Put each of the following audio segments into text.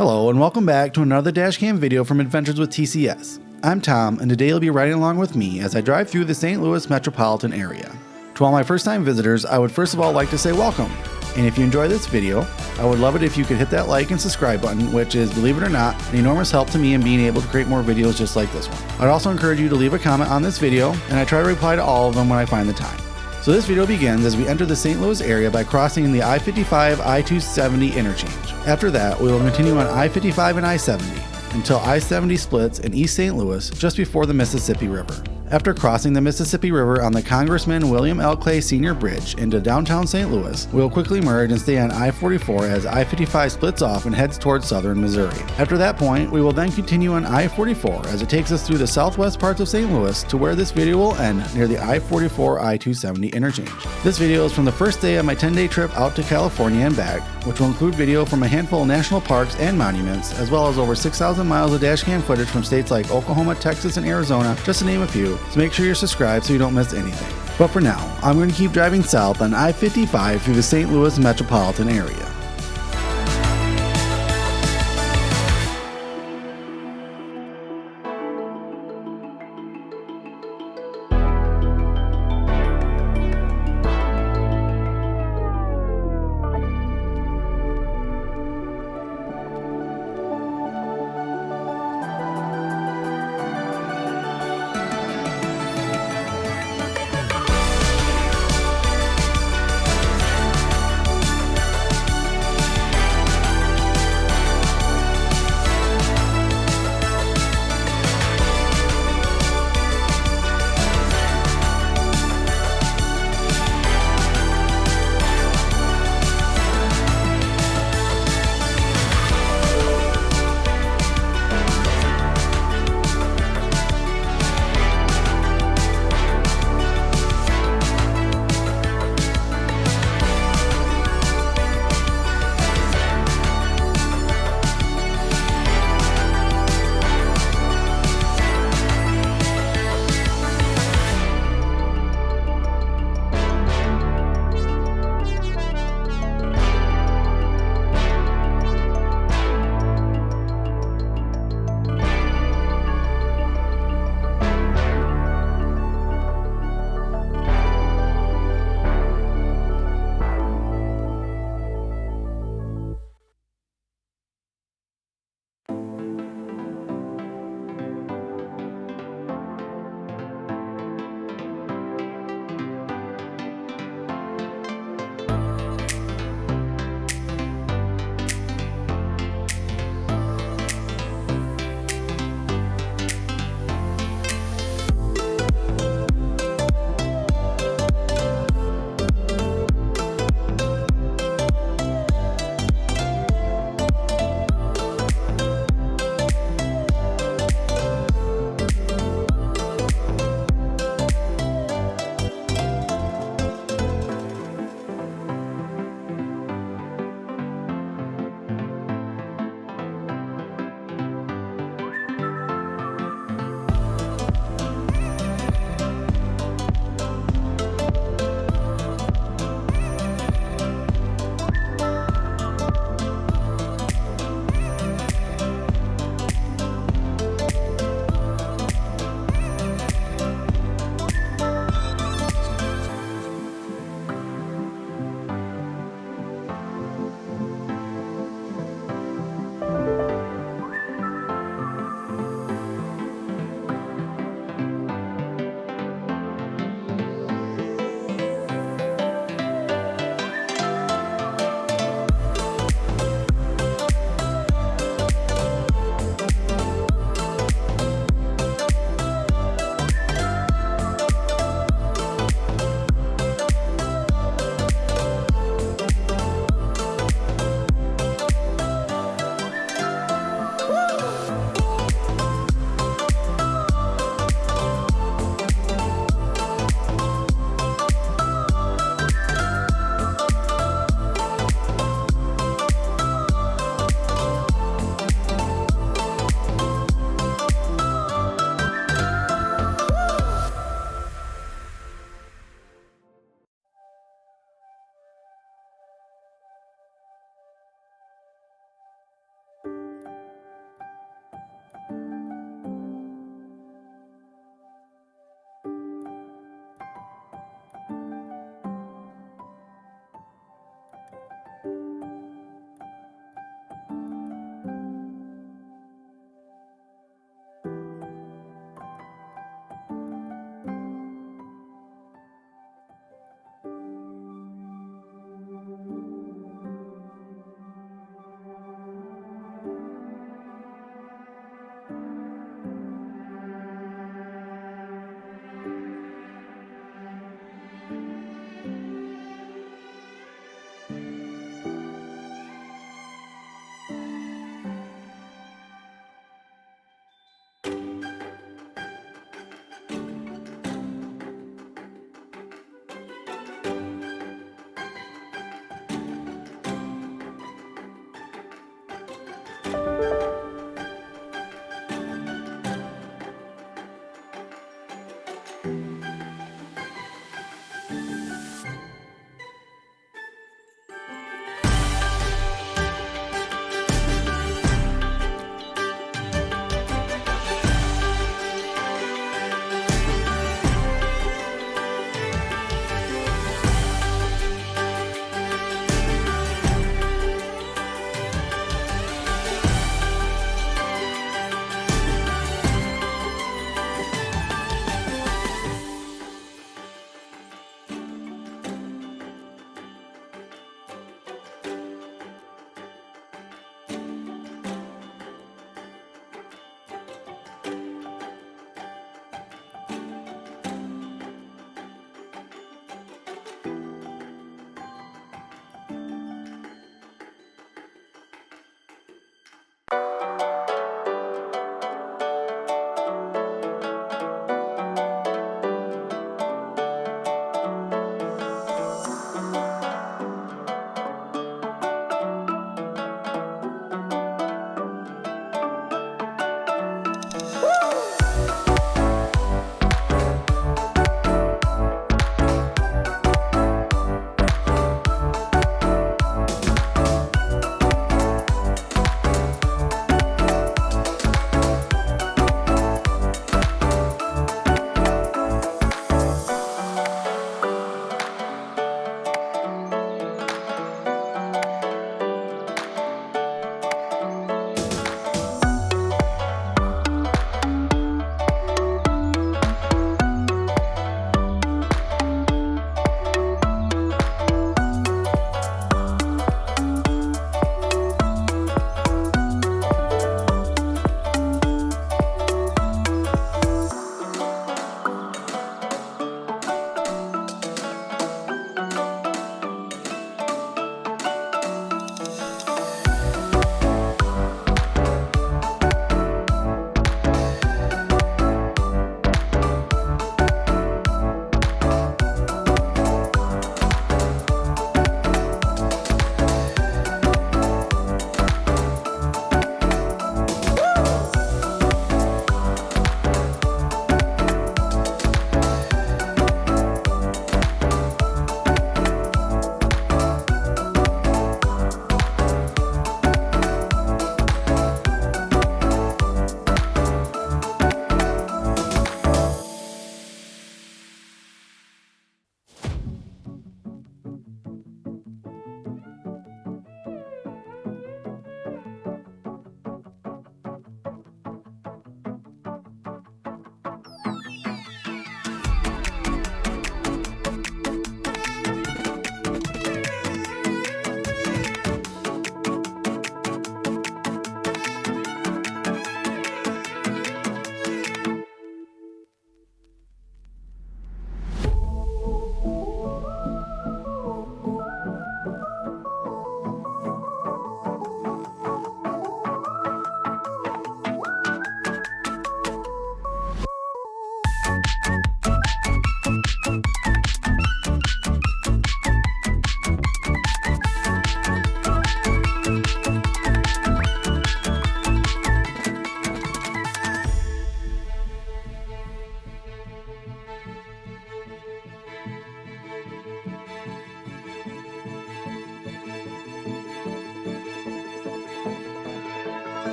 Hello and welcome back to another Dashcam video from Adventures with TCS. I'm Tom and today you'll be riding along with me as I drive through the St. Louis metropolitan area. To all my first time visitors, I would first of all like to say welcome. And if you enjoy this video, I would love it if you could hit that like and subscribe button, which is, believe it or not, an enormous help to me in being able to create more videos just like this one. I'd also encourage you to leave a comment on this video and I try to reply to all of them when I find the time. So this video begins as we enter the St. Louis area by crossing the I-55 I-270 interchange. After that, we will continue on I-55 and I-70 until I-70 splits in East St. Louis just before the Mississippi River. After crossing the Mississippi River on the Congressman William L. Clay Sr. Bridge into downtown St. Louis, we will quickly merge and stay on I-44 as I-55 splits off and heads towards southern Missouri. After that point, we will then continue on I-44 as it takes us through the southwest parts of St. Louis to where this video will end near the I-44 I-270 interchange. This video is from the first day of my 10-day trip out to California and back, which will include video from a handful of national parks and monuments, as well as over 6,000 miles of dashcam footage from states like Oklahoma, Texas, and Arizona, just to name a few. So make sure you're subscribed so you don't miss anything. But for now, I'm going to keep driving south on I-55 through the St. Louis metropolitan area.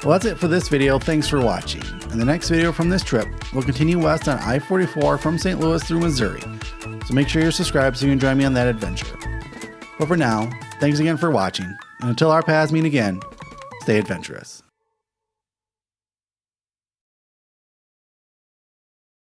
Well, that's it for this video. Thanks for watching. In the next video from this trip, we'll continue west on I-44 from St. Louis through Missouri. So make sure you're subscribed so you can join me on that adventure. But for now, thanks again for watching, and until our paths meet again, stay adventurous.